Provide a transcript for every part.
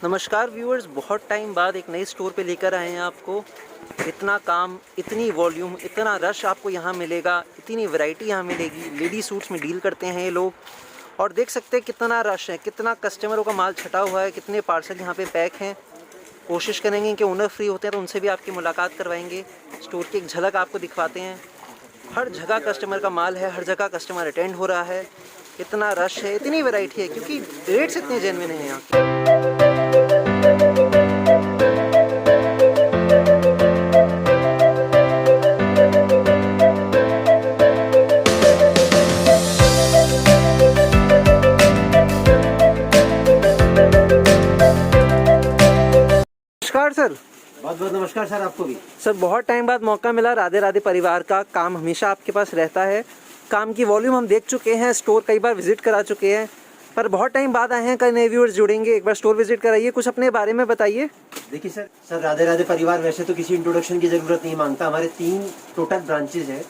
नमस्कार व्यूअर्स, बहुत टाइम बाद एक नए स्टोर पे लेकर आए हैं आपको। इतना काम, इतनी वॉल्यूम, इतना रश आपको यहाँ मिलेगा, इतनी वैरायटी यहाँ मिलेगी। लेडी सूट्स में डील करते हैं ये लोग और देख सकते हैं कितना रश है, कितना कस्टमरों का माल छटा हुआ है, कितने पार्सल यहाँ पे पैक हैं। कोशिश करेंगे कि ओनर फ्री होते हैं तो उनसे भी आपकी मुलाकात करवाएंगे। स्टोर की एक झलक आपको दिखवाते हैं। हर जगह कस्टमर का माल है, हर जगह कस्टमर अटेंड हो रहा है। इतना रश है, इतनी वैरायटी है क्योंकि रेट्स इतने जेन्युइन हैं यहाँ के। नमस्कार सर। बहुत बहुत नमस्कार सर, आपको भी। सर बहुत टाइम बाद मौका मिला। राधे राधे परिवार का काम हमेशा आपके पास रहता है। काम की वॉल्यूम हम देख चुके हैं, स्टोर कई बार विजिट करा चुके हैं, पर बहुत टाइम बाद आए हैं। कई नए व्यूअर्स जुड़ेंगे, एक बार स्टोर विजिट कराइए, कुछ अपने बारे में बताइए। देखिए सर राधे राधे परिवार वैसे तो किसी इंट्रोडक्शन की जरूरत नहीं मांगता। हमारे 3 टोटल ब्रांचेज हैं,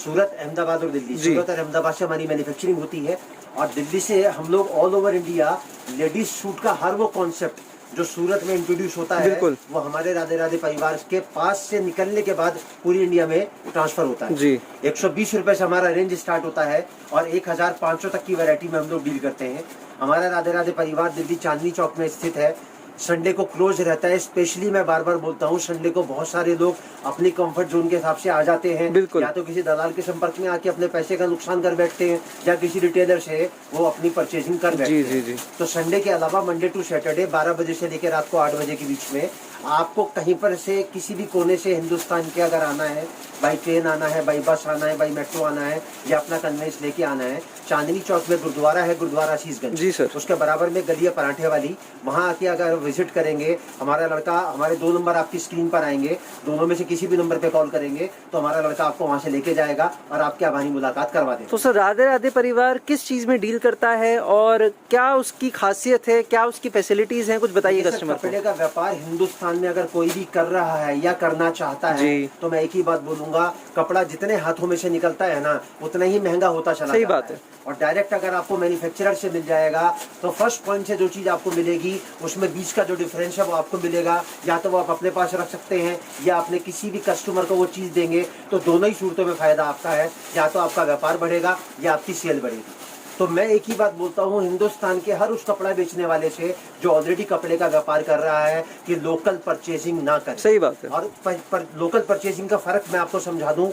सूरत, अहमदाबाद और दिल्ली। सूरत और अहमदाबाद से हमारी मैन्युफैक्चरिंग होती है और दिल्ली से हम लोग all over India ladies suit का हर वो कॉन्सेप्ट जो सूरत में इंट्रोड्यूस होता है वो हमारे राधे राधे परिवार के पास से निकलने के बाद पूरी इंडिया में ट्रांसफर होता है जी। 120 रुपए से हमारा रेंज स्टार्ट होता है और 1500 तक की वैरायटी में हम लोग डील करते हैं। हमारा राधे राधे परिवार दिल्ली चांदनी चौक में स्थित है। संडे को क्लोज रहता है। स्पेशली मैं बार बार बोलता हूँ, संडे को बहुत सारे लोग अपनी कंफर्ट जोन के हिसाब से आ जाते हैं। या तो किसी दलाल के संपर्क में आके अपने पैसे का नुकसान कर बैठते हैं या किसी रिटेलर से वो अपनी परचेजिंग कर बैठते हैं। तो संडे के अलावा मंडे टू सैटरडे 12 बजे से लेकर रात को 8 बजे के बीच में आपको कहीं पर से किसी भी कोने से हिंदुस्तान के अगर आना है, बाई ट्रेन आना है, बाई बस आना है, बाई मेट्रो आना है या अपना कन्वेंस लेके आना है, चांदनी चौक में गुरुद्वारा है, गुरुद्वारा शीशगंज जी सर, उसके बराबर में गली है पराठे वाली। वहाँ आके अगर विजिट करेंगे, हमारा लड़का, हमारे 2 नंबर आपकी स्क्रीन पर आएंगे, दोनों में से किसी भी नंबर पे कॉल करेंगे तो हमारा लड़का आपको वहाँ से लेके जाएगा और आपकी आभारी मुलाकात करवा देगा। तो सर राधे राधे परिवार किस चीज में डील करता है और क्या उसकी खासियत है, क्या उसकी फैसिलिटीज हैं, कुछ बताइए कस्टमर को। कपड़े का व्यापार हिंदुस्तान में अगर कोई भी कर रहा है या करना चाहता है तो मैं एक ही बात बोलूंगा, कपड़ा जितने हाथों में से निकलता है ना उतना ही महंगा होता चला सही बात है। और डायरेक्ट अगर आपको मैन्युफैक्चरर से मिल जाएगा तो फर्स्ट पॉइंट से जो चीज आपको मिलेगी उसमें बीच का जो डिफरेंस है वो आपको मिलेगा। या तो वो आप अपने पास रख सकते हैं या अपने किसी भी कस्टमर को वो चीज देंगे, तो दोनों ही सूरतों में फायदा आपका है। या तो आपका व्यापार बढ़ेगा या आपकी सेल बढ़ेगी। तो मैं एक ही बात बोलता हूँ हिंदुस्तान के हर उस कपड़ा बेचने वाले से जो ऑलरेडी कपड़े का व्यापार कर रहा है कि लोकल परचेजिंग ना करे। सही बात है। और लोकल परचेजिंग का फर्क मैं आपको समझा दूं।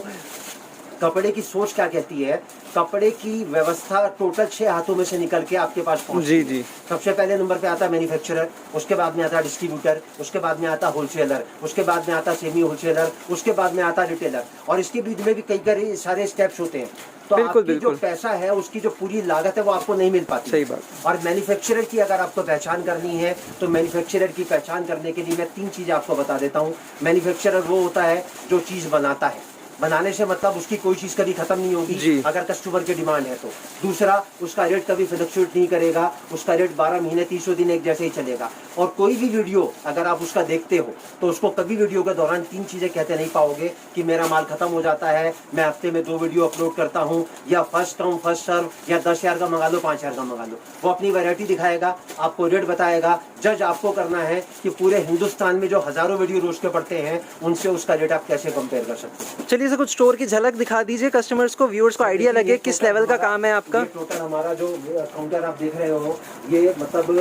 कपड़े की सोच क्या कहती है, कपड़े की व्यवस्था टोटल 6 हाथों में से निकल के आपके पास पहुंचती है। जी। सबसे पहले नंबर पे आता है मैन्युफैक्चरर, उसके बाद में आता है डिस्ट्रीब्यूटर, उसके बाद में आता होलसेलर, उसके बाद में आता सेमी होलसेलर, उसके बाद में आता रिटेलर और इसके बीच में भी कई सारे स्टेप्स होते हैं। तो आपकी जो पैसा है उसकी जो पूरी लागत है वो आपको नहीं मिल पाती। सही बात। और मैन्युफैक्चरर की अगर आपको पहचान करनी है तो मैन्युफैक्चरर की पहचान करने के लिए मैं 3 चीजें आपको बता देता हूँ। मैन्युफैक्चरर वो होता है जो चीज बनाता है, बनाने से मतलब उसकी कोई चीज कभी खत्म नहीं होगी अगर कस्टमर की डिमांड है तो। दूसरा, उसका रेट कभी फ्लक्चुएट नहीं करेगा, उसका रेट 12 महीने 300 दिन एक जैसे ही चलेगा। और कोई भी वीडियो अगर आप उसका देखते हो तो उसको कभी वीडियो के दौरान 3 चीजें कहते नहीं पाओगे कि मेरा माल खत्म हो जाता है, मैं हफ्ते में 2 वीडियो अपलोड करता हूँ, या फर्स्ट कम फर्स्ट सर्व, या 10,000 का मंगा लो, 5,000 का मंगा लो। वो अपनी वैरायटी दिखाएगा, आपको रेट बताएगा। जज आपको करना है कि पूरे हिंदुस्तान में जो हजारों वीडियो रोज के पड़ते हैं उनसे उसका रेट आप कैसे कंपेयर कर सकते हैं। चलिए सर, कुछ स्टोर की झलक दिखा दीजिए कस्टमर्स को, व्यूअर्स को आइडिया लगे किस लेवल का काम है आपका। टोटल हमारा जो काउंटर आप देख रहे हो ये मतलब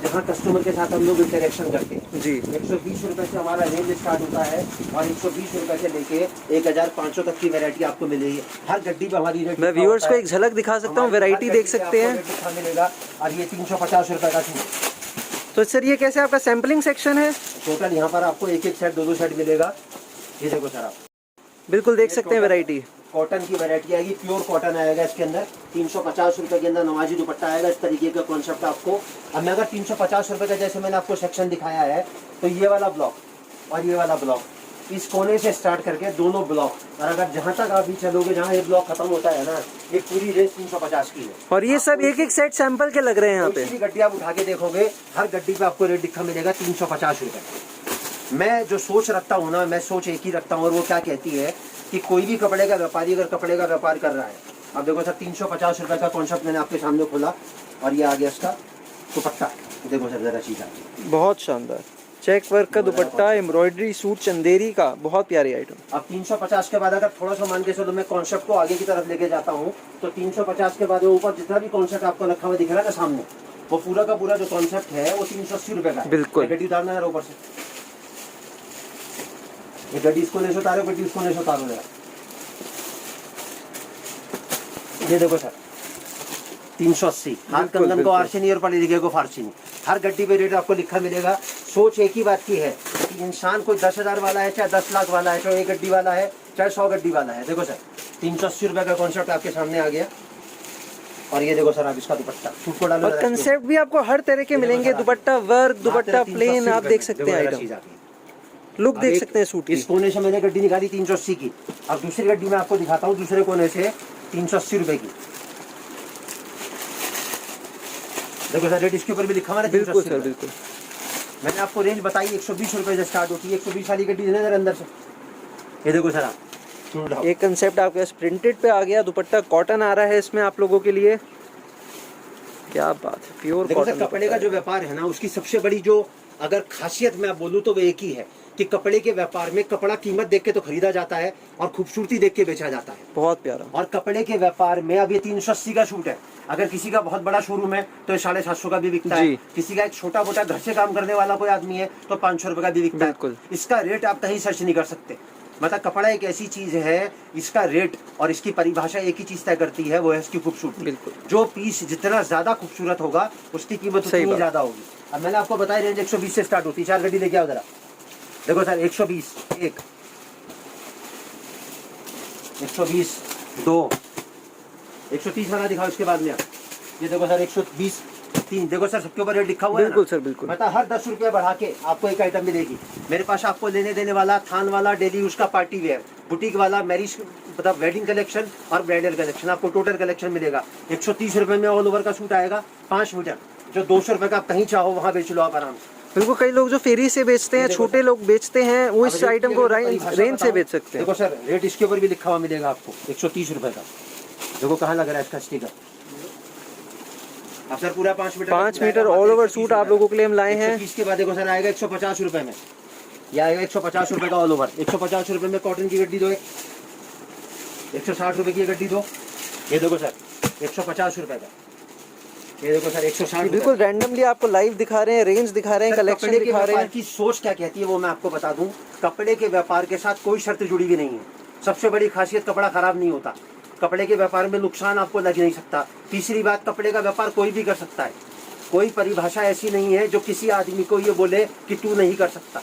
जहाँ कस्टमर के साथ हम लोग इंटरेक्शन करते हैं जी। 120 रुपए से हमारा रेंज स्टार्ट होता है और 120 रुपए से लेके 1500 तक की वैरायटी आपको मिलेगी। हर गड्डी पे हमारी रेट, मैं व्यूअर्स को एक झलक दिखा सकता हूँ, वैरायटी देख सकते हैं मिलेगा। और ये 350 रुपए का सूट। तो सर ये कैसे आपका सैम्पलिंग सेक्शन है? टोटल यहाँ पर आपको एक सेट 2 सेट मिलेगा। ये देखो सर, आप बिल्कुल देख सकते हैं वैरायटी। कॉटन की वैरायटी आएगी, प्योर कॉटन आएगा इसके अंदर। 350 रुपए के अंदर नवाजी दुपट्टा आएगा। इस तरीके का कॉन्सेप्ट आपको। अब मैं अगर 350 रुपए का जैसे मैंने आपको सेक्शन दिखाया है तो ये वाला ब्लॉक और ये वाला ब्लॉक, इस कोने से स्टार्ट करके दोनों ब्लॉक, और अगर जहाँ तक आप भी चलोगे जहाँ ये ब्लॉक खत्म होता है ना, ये पूरी रेंज 350 की है। और ये सब एक सेट सैंपल के लग रहे हैं यहाँ पे। गड्डी आप उठा के देखोगे, हर गड्डी पे आपको रेट दिखा मिलेगा 350 रुपए। मैं जो सोच रखता हूँ ना, मैं सोच एक ही रखता हूँ और वो क्या कहती है कि कोई भी कपड़े का व्यापारी अगर कपड़े का व्यापार कर रहा है, अब देखो सर 350 रुपए का कॉन्सेप्ट मैंने आपके सामने खोला और ये आ गया इसका दुपट्टा। देखो सर जरा चीज बहुत शानदार चेक वर्क का दुपट्टा, एम्ब्रॉयडरी सूट चंदेरी का, बहुत प्यारी आइटम। अब 350 के बाद अगर थोड़ा सा मान के चलो मैं कॉन्सेप्ट को आगे की तरफ लेके जाता हूँ, तो 350 के बाद वो ऊपर जितना भी कॉन्सेप्ट आपको रखा हुआ दिख रहा है ना सामने, वो पूरा का पूरा जो कॉन्सेप्ट है वो 380 रुपए का है। बिल्कुल। गड्डी उतारना है ऊपर से, ये गड्डी इसको नहीं उतारो, गड्डी इसको नहीं उतारो जरा। ये देखो सर 380, हाथ कंगन को आरसी नहीं और पढ़े लिखे को फारसी नहीं। हर गड्डी पे रेट आपको लिखा मिलेगा। सोच एक ही बात की है कि इंसान कोई 10,000 वाला है, चाहे 10 लाख वाला है, चाहे 1 गड्डी वाला है, चाहे 100 गड्डी वाला है। देखो सर 380 रुपए का कॉन्सेप्ट आपके सामने आ गया। और ये देखो सर आप इसका दुपट्टा सूट को डालो। और कंसेप्ट भी आपको हर तरह के मिलेंगे, दुपट्टा वर्क, दुपट्टा प्लेन, आप देख सकते हैं आइटम, लुक देख सकते हैं सूट की। इस कोने से मैंने गड्डी निकाली 380 की। अब दूसरी गड्डी में आपको दिखाता हूँ दूसरे कोने से 380 रुपए की। देखो सर रेट इसके ऊपर भी लिखा हुआ है। बिल्कुल सर बिल्कुल। मैंने आपको रेंज बताई 120 रुपए से स्टार्ट होती है। 120 वाली गड्डी देना अंदर से। ये देखो सर आप एक कंसेप्ट आपके पास प्रिंटेड पे आ गया, दुपट्टा कॉटन आ रहा है इसमें आप लोगों के लिए, क्या बात है, प्योर कॉटन। कपड़े का जो व्यापार है ना, उसकी सबसे बड़ी जो अगर खासियत मैं बोलूँ तो वो एक ही है कि कपड़े के व्यापार में कपड़ा कीमत देख के तो खरीदा जाता है और खूबसूरती देख के बेचा जाता है। बहुत प्यारा। और कपड़े के व्यापार में अब ये 380 का सूट है। अगर किसी का बहुत बड़ा शोरूम है तो ये 750 का भी बिकता है। किसी का एक छोटा मोटा घर से काम करने वाला कोई आदमी है तो 500 रुपए का भी बिकता है। इसका रेट आप कहीं सर्च नहीं कर सकते। मतलब कपड़ा एक ऐसी चीज है, इसका रेट और इसकी परिभाषा एक ही चीज तय करती है, वो है इसकी खूबसूरती। बिल्कुल। जो पीस जितना ज्यादा खूबसूरत होगा उसकी कीमत उतनी ज्यादा होगी। अब मैंने आपको बताया रेंज 120 से स्टार्ट होती है। 4 गड्डी लेके आओ जरा। देखो सर 120 एक, 120 2, 130 वाला दिखाओ इसके बाद में। ये देखो सर 120 3। देखो सर सबके ऊपर रेट लिखा हुआ है। बिल्कुल सर बिल्कुल। मतलब हर 10 रुपये बढ़ा के आपको एक आइटम मिलेगी। मेरे पास आपको लेने देने वाला, थान वाला, डेली यूज का पार्टी वेयर, बुटीक वाला, मैरिज मतलब वेडिंग कलेक्शन और ब्राइडल कलेक्शन, आपको टोटल कलेक्शन मिलेगा। 130 रुपये में ऑल ओवर का सूट आएगा 5 मीटर, जो 200 रुपये का आप कहीं चाहो वहाँ बेच लो आप आराम से। बिल्कुल। कई लोग जो फेरी से बेचते हैं, छोटे लोग बेचते हैं, वो इस आइटम को रेंज से बेच सकते हैं। देखो सर रेट इसके ऊपर भी लिखा हुआ मिलेगा आपको 130 रुपए का। देखो कहाँ लग रहा है इसका स्टिकर। अब सर पूरा 5 मीटर ऑल ओवर सूट आप लोगों के लिए हम लाए हैं। इसके बाद देखो सर आएगा 150 रुपए में। यह आएगा 150 रुपए का ऑल ओवर। 150 रुपए में कॉटन की गड्डी दो, 160 रुपए की गड्डी दो। ये देखो सर 150 रुपए का। ये देखो सर 160। बिल्कुल रैंडमली आपको लाइव दिखा रहे हैं, रेंज दिखा रहे हैं, कलेक्शन दिखा रहे हैं। की सोच क्या कहती है वो मैं आपको बता दूं। कपड़े के व्यापार के साथ कोई शर्त जुड़ी भी नहीं है। सबसे बड़ी खासियत कपड़ा खराब नहीं होता। कपड़े के व्यापार में नुकसान आपको लग नहीं सकता। तीसरी बात, कपड़े का व्यापार कोई भी कर सकता है। कोई परिभाषा ऐसी नहीं है जो किसी आदमी को ये बोले कि तू नहीं कर सकता।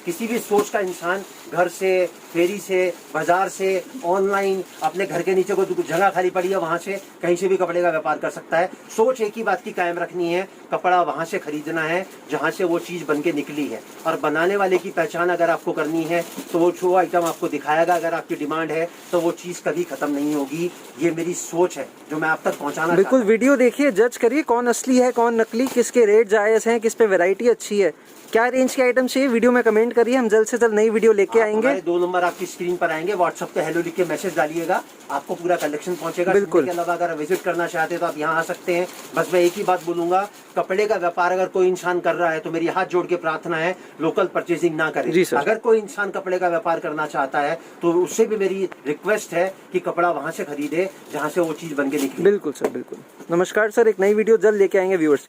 किसी भी सोच का इंसान घर से, फेरी से, बाजार से, ऑनलाइन, अपने घर के नीचे कोई जगह खाली पड़ी है वहां से कहीं से भी कपड़े का व्यापार कर सकता है। सोच एक ही बात की कायम रखनी है, कपड़ा वहां से खरीदना है जहां से वो चीज बन के निकली है। और बनाने वाले की पहचान अगर आपको करनी है तो वो जो आइटम आपको दिखाएगा, अगर आपकी डिमांड है तो वो चीज कभी खत्म नहीं होगी। ये मेरी सोच है जो मैं आप तक पहुंचाना। बिल्कुल वीडियो देखिए, जज करिए कौन असली है कौन नकली, किसके रेट जायज हैं, किस पे वैरायटी अच्छी है, क्या रेंज के आइटम चाहिए वीडियो में कमेंट करिए। हम जल्द से जल्द नई वीडियो लेके आएंगे। 2 नंबर आपकी स्क्रीन पर आएंगे, व्हाट्सएप पे हेलो लिख के मैसेज डालिएगा, आपको पूरा कलेक्शन पहुंचेगा। बिल्कुल। इसके अलावा अगर विजिट करना चाहते हैं तो आप यहाँ आ सकते हैं। बस मैं एक ही बात बोलूंगा, कपड़े का व्यापार अगर कोई इंसान कर रहा है तो मेरी हाथ जोड़ के प्रार्थना है लोकल परचेजिंग ना करे। अगर कोई इंसान कपड़े का व्यापार करना चाहता है तो उससे भी मेरी रिक्वेस्ट है कि कपड़ा वहां से खरीदे जहाँ से वो चीज बन के निकले। बिल्कुल सर बिल्कुल। नमस्कार सर, एक नई वीडियो जल्द लेके आएंगे व्यूअर्स।